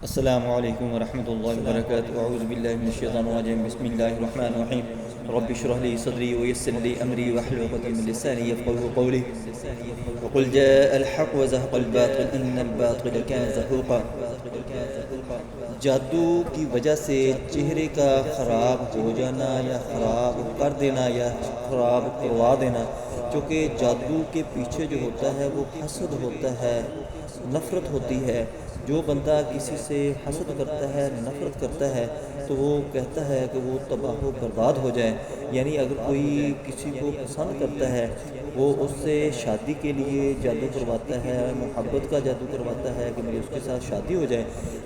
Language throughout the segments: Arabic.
السلام علیکم ورحمۃ اللہ وبرکاتہ اعوذ باللہ من الشیطان الرجیم بسم اللہ الرحمن الرحیم رب اشرح لي صدری ويسر لي امری واحلل عقدۃ من لسانی یفقهوا قولی وقل جاء الحق وزهق الباطل ان الباطل كان زهوقا۔ جادو کی وجہ سے چہرے کا خراب ہو جانا یا خراب کر دینا یا خراب کروا دینا، چونکہ جادو کے پیچھے جو ہوتا ہے وہ حسد ہوتا ہے، نفرت ہوتی ہے۔ جو بندہ کسی سے حسد کرتا ہے، نفرت کرتا ہے، تو وہ کہتا ہے کہ وہ تباہ و برباد ہو جائے۔ یعنی اگر کوئی کسی کو پسند کرتا ہے، وہ اس سے شادی کے لیے جادو کرواتا ہے، محبت کا جادو کرواتا ہے کہ میری اس کے ساتھ شادی ہو جائے۔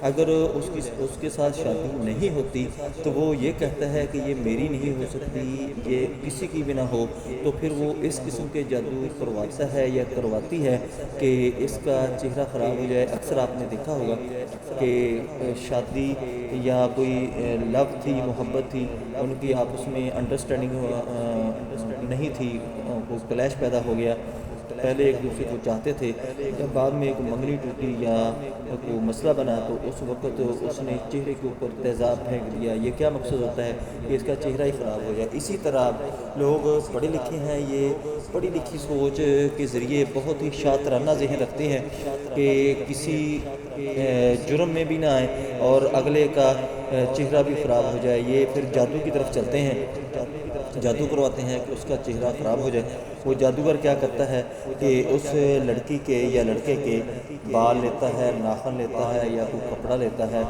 اگر اس کے ساتھ شادی نہیں ہوتی تو وہ یہ کہتا ہے کہ یہ میری نہیں ہو سکتی، یہ کسی کی بھی نہ ہو، تو پھر وہ اس قسم کے جادو کرواتا ہے یا کرواتی ہے کہ اس کا چہرہ خراب ہو جائے۔ اکثر آپ نے دیکھا ہوگا کہ شادی یا کوئی لو تھی، محبت تھی، ان کی آپس میں انڈرسٹینڈنگ نہیں تھی، کوئی کلیش پیدا ہو گیا، پہلے ایک دوسرے کو چاہتے تھے، جب بعد میں ایک منگنی ٹوٹی یا کوئی مسئلہ بنا تو اس وقت اس نے چہرے کے اوپر تیزاب پھینک دیا۔ یہ کیا مقصد ہوتا ہے کہ اس کا چہرہ ہی خراب ہو جائے۔ اسی طرح لوگ پڑھے لکھے ہیں، یہ پڑھی لکھی سوچ کے ذریعے بہت ہی شاطرانہ ذہن رکھتے ہیں کہ کسی جرم میں بھی نہ آئیں اور اگلے کا چہرہ بھی خراب ہو جائے۔ یہ پھر جادو کی طرف چلتے ہیں، جادو کرواتے ہیں کہ اس کا چہرہ خراب ہو جائے۔ وہ جادوگر کیا کرتا ہے کہ اس لڑکی کے یا لڑکے کے بال لیتا ہے، ناخن لیتا ہے یا کوئی کپڑا لیتا ہے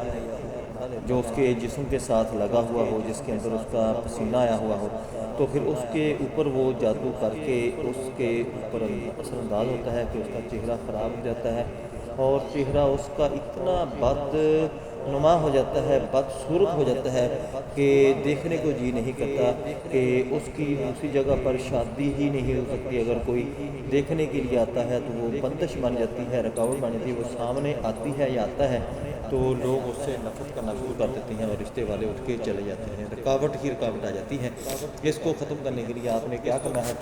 جو اس کے جسم کے ساتھ لگا ہوا ہو، جس کے اندر اس کا پسینہ آیا ہوا ہو، تو پھر اس کے اوپر وہ جادو کر کے اس کے اوپر اثر انداز ہوتا ہے کہ اس کا چہرہ خراب ہو جاتا ہے، اور چہرہ اس کا اتنا بد نما ہو جاتا ہے، بدصورت ہو جاتا ہے کہ دیکھنے کو جی نہیں کرتا، کہ اس کی دوسری جگہ پر شادی ہی نہیں ہو سکتی۔ اگر کوئی دیکھنے کے لیے آتا ہے تو وہ بندش بن جاتی ہے، رکاوٹ بن جاتی ہے۔ وہ سامنے آتی ہے یا آتا ہے تو لوگ اس سے نفرت کرنا شروع کر دیتے ہیں اور رشتے والے اٹھ کے چلے جاتے ہیں، رکاوٹ ہی رکاوٹ آ جاتی ہے۔ اس کو ختم کرنے کے لیے آپ نے کیا کرنا ہے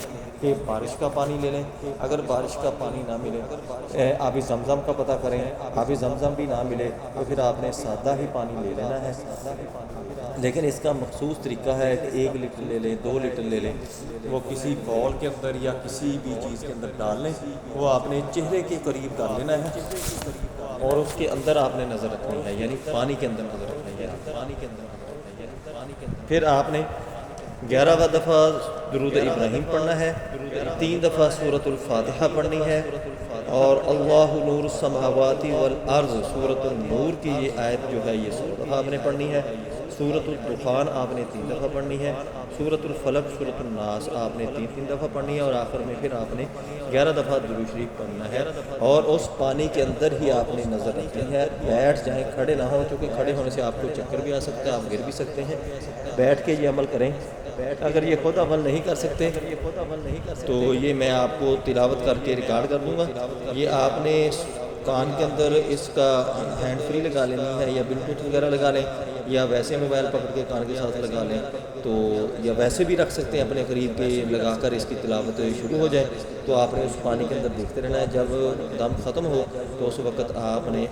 کہ بارش کا پانی لے لیں، اگر بارش کا پانی نہ ملے آب زمزم کا پتہ کریں، آب زمزم بھی نہ ملے تو پھر آپ نے سادہ ہی پانی لے لینا ہے، لیکن اس کا مخصوص طریقہ ہے کہ 1 لیٹر لے لیں، 2 لیٹر لے لیں، وہ کسی بول کے اندر یا کسی بھی چیز کے اندر ڈال لیں، وہ آپ نے چہرے کے قریب کر لینا ہے اور اس کے اندر آپ نے نظر رکھنی ہے، یعنی پانی کے اندر نظر رکھنی ہے۔ پھر آپ نے 11واں دفعہ درود ابراہیم پڑھنا ہے، 3 دفعہ سورۃ الفاتحہ پڑھنی ہے، اور اللہ نور السماوات والارض سورۃ النور کی یہ آیت جو ہے یہ 100 دفعہ آپ نے پڑھنی ہے، سورۃ الدخان آپ نے 3 دفعہ پڑھنی ہے، سورۃ الفلق، سورۃ الناس آپ نے 3 دفعہ پڑھنی ہے، اور آخر میں پھر آپ نے 11 دفعہ درود شریف پڑھنا ہے، اور اس پانی کے اندر ہی آپ نے نظر رکھنی ہے۔ بیٹھ جائیں، کھڑے نہ ہوں، کیونکہ کھڑے ہونے سے آپ کو چکر بھی آ سکتا ہے، آپ گر بھی سکتے ہیں۔ بیٹھ کے یہ عمل کریں۔ اگر یہ خود عمل نہیں کر سکتے تو یہ میں آپ کو تلاوت کر کے ریکارڈ کر دوں گا۔ یہ آپ نے کان کے اندر اس کا ہینڈ فری لگا لینی ہے، یا بلوٹوتھ وغیرہ لگا لیں، یا ویسے موبائل پکڑ کے کان کے ساتھ لگا لیں، تو یا ویسے بھی رکھ سکتے ہیں اپنے قریب کے لگا کر اس کی تلاوت شروع ہو جائے، تو آپ نے اس پانی کے اندر دیکھتے رہنا ہے۔ جب دم ختم ہو تو اس وقت آپ نے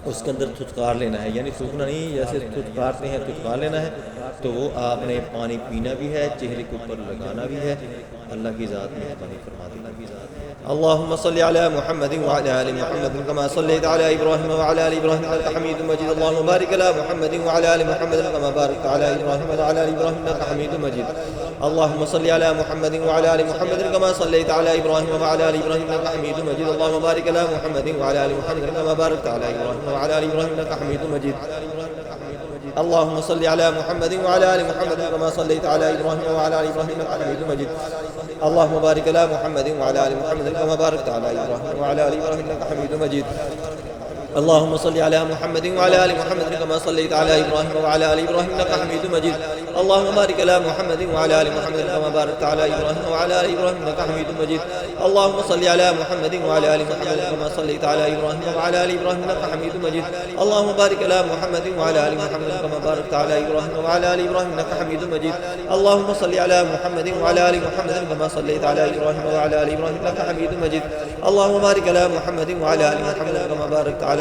اس کے اندر تھتکار لینا ہے، یعنی سوکھنا نہیں، جیسے تھتکارتے ہیں تھتکار لینا ہے، تو وہ آپ نے پانی پینا بھی ہے، چہرے کے اوپر لگانا بھی ہے۔ اللہ کی ذات مہربانی فرما دینا۔ اللهم صل على محمد وعلى ال محمد كما صليت على ابراهيم وعلى ال ابراهيم انك حميد مجيد، اللهم بارك على محمد وعلى ال محمد كما باركت على ابراهيم وعلى ال ابراهيم انك حميد مجيد، اللهم صل على محمد وعلى ال محمد كما صليت على ابراهيم وعلى ال ابراهيم انك حميد مجيد، اللهم بارك على محمد وعلى ال محمد كما باركت على ابراهيم وعلى ال ابراهيم انك حميد مجيد، اللهم صل على محمد وعلى ال محمد كما صليت على ابراهيم وعلى ال ابراهيم انك حميد مجيد، اللهم بارك على محمد وعلى ال محمد كما باركت على ابراهيم وعلى ال ابراهيم انك حميد مجيد، اللهم صل على محمد وعلى ال محمد كما صليت على ابراهيم وعلى ال ابراهيم انك حميد مجيد، اللهم بارك على محمد وعلى ال محمد كما باركت على ابراهيم وعلى ال ابراهيم انك حميد مجيد، اللهم صل على محمد وعلى ال محمد كما صليت على ابراهيم وعلى ال ابراهيم انك حميد مجيد، اللهم بارك على محمد وعلى ال محمد كما باركت على ابراهيم وعلى ال ابراهيم انك حميد مجيد، اللهم صل على محمد وعلى ال محمد كما صليت على ابراهيم وعلى ال ابراهيم انك حميد مجيد، اللهم بارك على محمد وعلى ال محمد كما باركت على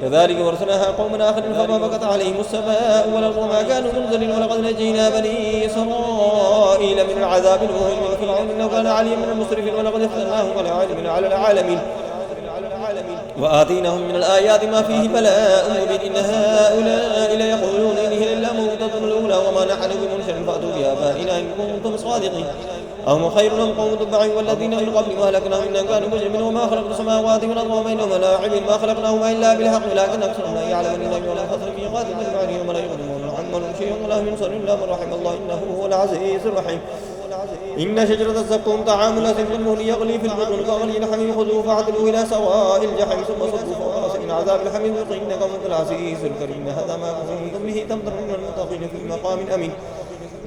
كذلك ورسلناها قوما آخرين فما بكت عليهم السماء والأرض وما كانوا منزلين ولقد نجينا بني إسرائيل من العذاب المهين من فرعون إنه كان عليا من المسرفين ولقد افتناهم ولعلم على العالمين وآتيناهم من الآيات ما فيه بلاء مبين إن هؤلاء ليقولون إن هي إلا موتة الأولى وما نحن بمنشر فأتوا بآبائنا إن كنتم صادقين أهم خير لهم قوم تبع والذين من قبلهم أهلكناهم إنهم كانوا مجرمين وما خلقنا السماوات والأرض وبينهما لاعبين ما خلقناهما إلا بالحق ولكن أكثرهم لا يعلمون إن يوم الفصل ميقات من يوم لا يظلمون عمن شيء ولا هم ينصرون إلا من رحم الله إنه هو العزيز الرحيم إن شجرة الزقوم طعام الأثيم كالمهل يغلي في البطون كغلي الحميم خذوه فاعدلوه إلى سواء الجحيم ثم صبوا فوق رأسه من عذاب الحميم ذوقوا إنكم أنتم العزيز الكريم هذا ما كنتم به تمترون المتقين في مقام أمين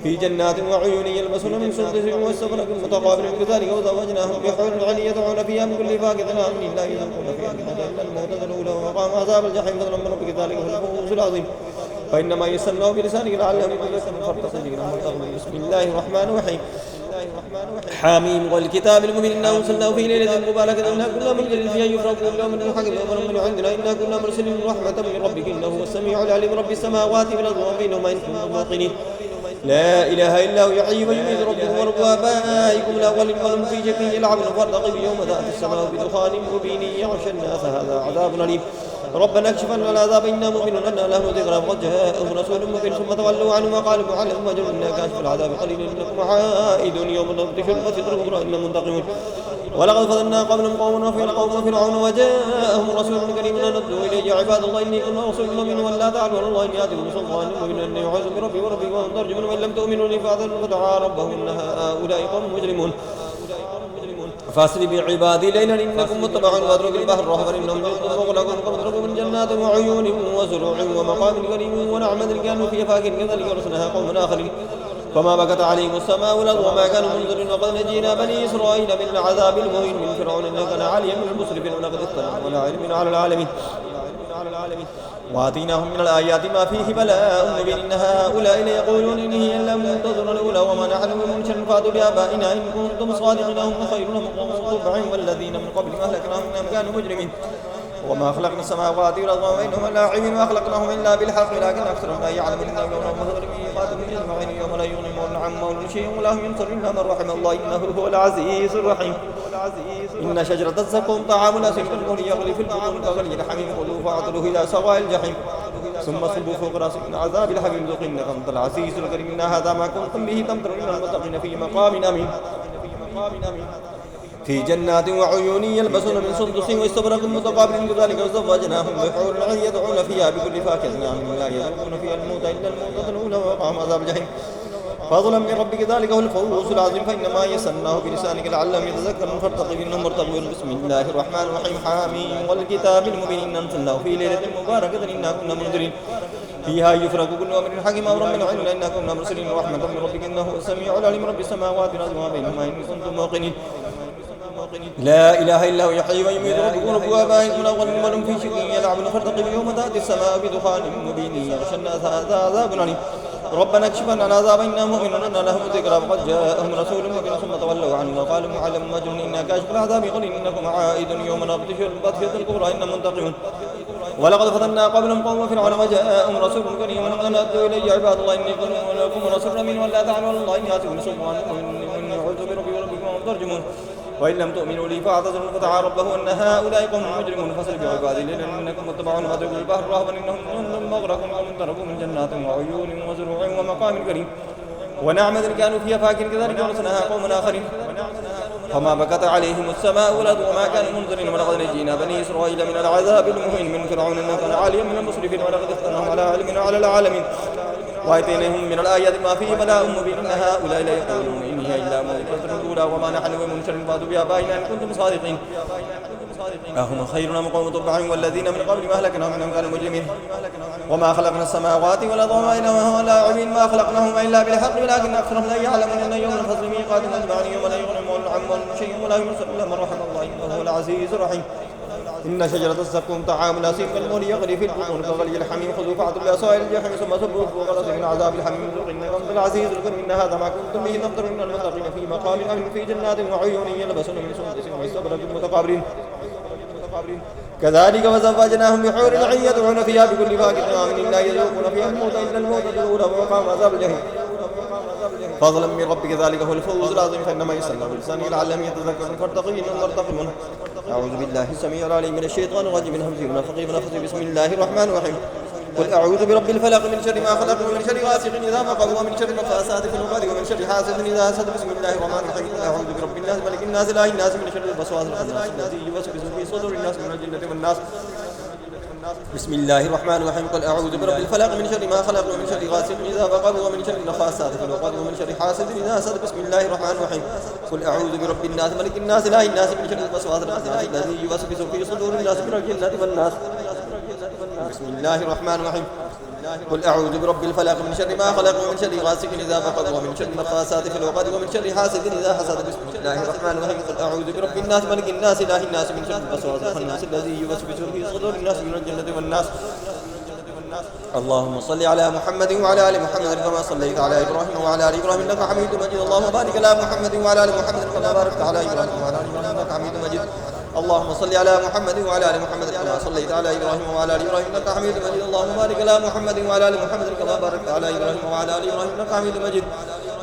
في جنات وعيون يلبسون من سندس واستبرق متقابل كذلك وزوجناهم بحور العلي يدعون فيها من كل فاكهة آمنين لا يذوقون فيها إلا الموت الأولى ومقام عذاب الجحيم فضلا من ربك ذلك هو الفوز العظيم فإنما يسرناه بلسانك لعلهم يتذكرون فارتقبوا بسم الله الرحمن الرحيم حاميم والكتاب المبين إنا أرسلناه في ليلة مباركة إنا كنا منزلين فيها يفرق كل أمر حكيم أمر من عندنا إنا كنا مرسلين رحمة من ربك إنه هو السميع العليم رب السماوات والأرض وبينهما إن كنتم موقنين لا إله إلا هو يحيي ويميت ربكم ورب آبائكم الأولين ولهم في جبين يلعبون فارتقب يوم تأتي السماء بدخان مبين يغشى الناس هذا عذاب أليم ربنا اكشف عنا العذاب إنا مؤمنون أن له ذكرى وقد جاءهم رسول مبين ثم تولوا عنه وقالوا معلم أجر إنا كاشف العذاب قليل إنكم عائدون يوم نبطش المسجد الكبرى إنا منتقمون ولقد فضلنا قبلهم قوم وفي قوم فرعون وجاءهم رسول كريم ندعو إليه يا عباد الله إني كنا رسول مؤمن ولا تعلوا على الله إني آتيكم سلطان مبين أني أعوذ بربي وربكم وأن ترجمون وإن لم تؤمنوا لي فأذنوا ودعا ربهم إن هؤلاء قوم مجرمون فاسر بعبادي ليلا إنكم متبعون واترك البحر رهبا إنهم جند مغلقون فاضربوا من جنات وعيون وزروع ومقام كريم ونعمة كانوا فيها فاكهين كذلك ورثناها قوم آخرين فما بكت عليهم السماء والأرض وما كانوا منذرين وقد نجينا بني إسرائيل من العذاب المهين من فرعون إنه كان عاليا من المسرفين ولقد افتناهم ولا علم على العالمين وآتيناهم من الآيات ما فيه بلاء مبين إن هؤلاء ليقولون إن هي إلا منتظر الأولى وما نحن بمنشر فأتوا بآبائنا إن كنتم صادقين هم خير لهم قوم تبع والذين من قبلهم أهلكناهم إنهم كانوا مجرمين وما خلقنا السماوات والأرض وبينهما لاعبين ما خلقناهم إلا بالحق ولكن أكثرهم لا يعلمون إنهم يوم مثل ميقات من أجمعين يوم لا يغني مولى عن مولى شيء ولا هم ينصرون إلا من رحم الله إنه هو العزيز الرحيم إن شجرة الزقوم طعام الأثيم كالمهل يغلي في البطون كغلي الحميم خذوه فاعدلوه إلى سواء الجحيم ثم صبوا فوق رأسه من عذاب الحميم ذوقوا إنكم أنتم العزيز الكريم إن هذا ما كنتم به تمترون المتقين في مقام أمين في جنات وعيون يلبسون من سندس واستبرق متقابل كذلك وزوجناهم بحور العين يدعون فيها بكل فاكهة آمنين لا يذوقون فيها الموت إلا الموتة الأولى ووقاهم عذاب الجحيم فضلا من ربك ذلك هو الفوز العظيم فإنما يسرناه بلسانك لعلهم يتذكرون فارتقب إنهم مرتقبون بسم الله الرحمن الرحيم حاميم والكتاب المبين إنا أنزلناه في ليلة مباركة إنا كنا منذرين فيها يفرق كل أمر حكيم أمرا من عندنا إنا كنا مرسلين رحمة من ربك إنه هو السميع العليم رب السماوات والأرض وما بينهما إن كنتم موقنين لا إله إلا هو يحيي ويميت ربكم ورب آبائكم الأولين ولهم في شك يلعبون فارتقب يوم تأتي السماء بدخان مبين يغشى الناس هذا عذاب أليم ربنا اكشف عنا العذاب إنا مؤمنون أن لهم ذكرى وقد جاءهم رسول مبين ثم تولوا عنه وقالوا معلم مجنون إنا كاشف العذاب قل إنكم عائد يوم نبطش البطشة الكبرى إنا منتقمون ولقد فتنا قبلهم قوم فرعون وجاءهم رسول كريم أن أدوا إلي عباد الله إني كنت لكم رسول أمين ولا تعلوا على الله إني آتيكم سلطان وإني أعوذ بربي وربكم وأن ترجمون وإن لم تؤمنوا لي فاعتذروا فدعا ربه أن هؤلاء قوم مجرمون فاسر بعبادي ليلا إنكم متبعون واتركوا البحر رهبا إنهم جند مغرقون قوم تركوا من جنات وعيون وزروع ومقام كريم ونعمة كانوا فيها فاكهين كذلك ورثناها قوم آخرين فما بكت عليهم السماء والأرض وما كانوا منذرين ولقد نجينا بني إسرائيل من العذاب المهين من فرعون إنه كان عاليا من المسرفين ولقد افتناهم على علم على العالمين وآتيناهم من الآيات ما فيه بلاء مبين إن هؤلاء لا يقولون إن هي إلا موتة الأولى وما نحن بمنشر فأتوا بآبائنا إن كنتم صادقين أهم خير أم قوم تبع والذين من قبل ما أهلكناهم إنهم كانوا مجرمين وما خلقنا السماوات والأرض وما بينهما لاعبين ما خلقناهما إلا بالحق ولكن أكثرهم لا يعلمون أن يوم الفصل ميقات أجمعين يوم لا يغني مولى عن مولى شيء ولا يرسل إلا من رحم الله إنه هو العزيز الرحيم إن شجرة الزقوم طعام الأثيم كالمهل يغلي في البطون كغلي الحميم خذوه فاعدلوا إلى سواء الجحيم ثم صبوا فوق رأسه من عذاب الحميم ذوقوا إنكم أنتم العزيز الكريم إن هذا ما كنتم به تمترون المتقين في مقام أمن في جنات وعيون يلبسون من سندس واستبرق متقابلين كذلك وزوجناهم بحور عين يدعون فيها بكل فاكهة آمن لا يذوقون فيها الموت إلا الموت الأولى ووقاهم عذاب الجحيم فضلا من ربك ذلك هو الفوز العظيم فإنما يسرنا بلسانه لعلهم يتذكرون فارتقي إنهم مرتقبون أعوذ بالله السميع العليم من الشيطان الرجيم من همزه ونفخه ونفثه بسم الله الرحمن الرحيم قل أعوذ برب الفلق من شر ما خلق ومن شر غاسق إذا وقب ومن شر النفاثات في العقد ومن شر حاسد إذا حسد بسم الله الرحمن الرحيم قل أعوذ برب الناس ملك الناس إله الناس من شر الوسواس الخناس الذي يوسوس في صدور الناس من الجنة والناس بسم الله الرحمن الرحيم قل أعوذ برب الفلق من شر ما خلق ومن شر غاسق إذا وقب ومن شر النفاثات في العقد ومن شر حاسد إذا حسد بسم الله الرحمن الرحيم قل أعوذ برب الناس ملك الناس إله الناس من شر الوسواس الخناس الذي يوسوس في صدور الناس من الجنة والناس بسم الله الرحمن الرحيم قل أعوذ برب الفلق من شر ما خلق ومن شر غاسق إذا وقب ومن شر النفاثات في العقد ومن شر حاسد إذا حسد بسم الله الرحمن الرحيم قل أعوذ برب الناس ملك الناس إله الناس من شر الوسواس الخناس الذي يوسوس في صدور الناس من الجنة والناس اللهم صل على محمد وعلى آل محمد كما صليت على إبراهيم وعلى آل إبراهيم إنك حميد مجيد اللهم بارك على محمد وعلى آل محمد كما باركت على إبراهيم وعلى آل إبراهيم إنك حميد مجيد اللهم صل على محمد وعلى ال محمد كما صليت على ابراهيم وعلى ال ابراهيم انك حميد مجيد اللهم بارك على محمد وعلى ال محمد كما باركت على ابراهيم وعلى ال ابراهيم انك حميد مجيد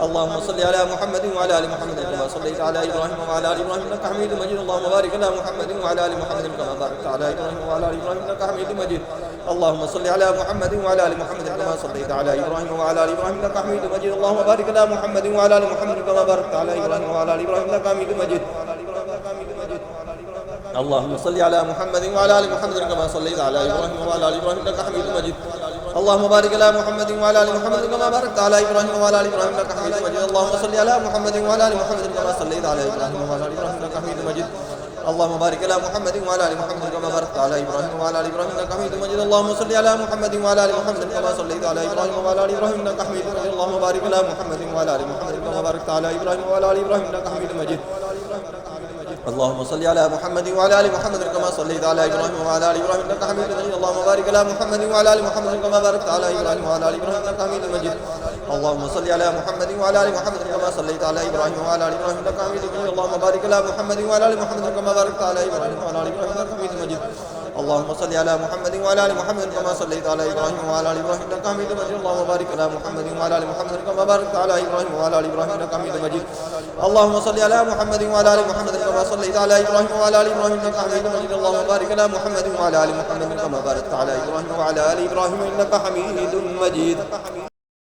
اللهم صل على محمد وعلى ال محمد كما صليت على ابراهيم وعلى ال ابراهيم انك حميد مجيد اللهم بارك على محمد وعلى ال محمد كما باركت على ابراهيم وعلى ال ابراهيم انك حميد مجيد اللهم صل على محمد وعلى ال محمد كما صليت على ابراهيم وعلى ال ابراهيم انك حميد مجيد اللهم بارك على محمد وعلى ال محمد كما باركت على ابراهيم وعلى ال ابراهيم انك حميد مجيد اللهم صل على محمد وعلى ال محمد كما صليت على ابراهيم وعلى ال ابراهيم انك حميد مجيد اللهم بارك على محمد وعلى ال محمد كما باركت على ابراهيم وعلى ال ابراهيم انك حميد مجيد اللهم صل على محمد وعلى ال محمد كما صليت على ابراهيم وعلى ال ابراهيم انك حميد مجيد اللهم بارك على محمد وعلى ال محمد كما باركت على ابراهيم وعلى ال ابراهيم انك حميد مجيد اللهم صل على محمد وعلى ال محمد كما صليت على ابراهيم وعلى ال ابراهيم انك حميد مجيد اللهم بارك على محمد وعلى ال محمد كما باركت على ابراهيم وعلى ال ابراهيم انك حميد مجيد اللهم صل على محمد وعلى ال محمد كما صليت على ابراهيم وعلى ال ابراهيم انك حميد مجيد اللهم بارك على محمد وعلى ال محمد كما باركت على ابراهيم وعلى ال ابراهيم انك حميد مجيد اللهم صل على محمد وعلى ال محمد كما صليت على ابراهيم وعلى ال ابراهيم انك حميد مجيد اللهم بارك على محمد وعلى ال محمد كما باركت على ابراهيم وعلى ال ابراهيم انك حميد مجيد اللهم صل على محمد وعلى ال محمد كما صليت على ابراهيم وعلى ال ابراهيم انك حميد مجيد اللهم بارك على محمد وعلى ال محمد كما باركت على ابراهيم وعلى ال ابراهيم انك حميد مجيد اللهم صل على محمد وعلى ال محمد كما صليت على ابراهيم وعلى ال ابراهيم انك حميد مجيد اللهم بارك على محمد وعلى ال محمد كما باركت على ابراهيم وعلى ال ابراهيم انك حميد مجيد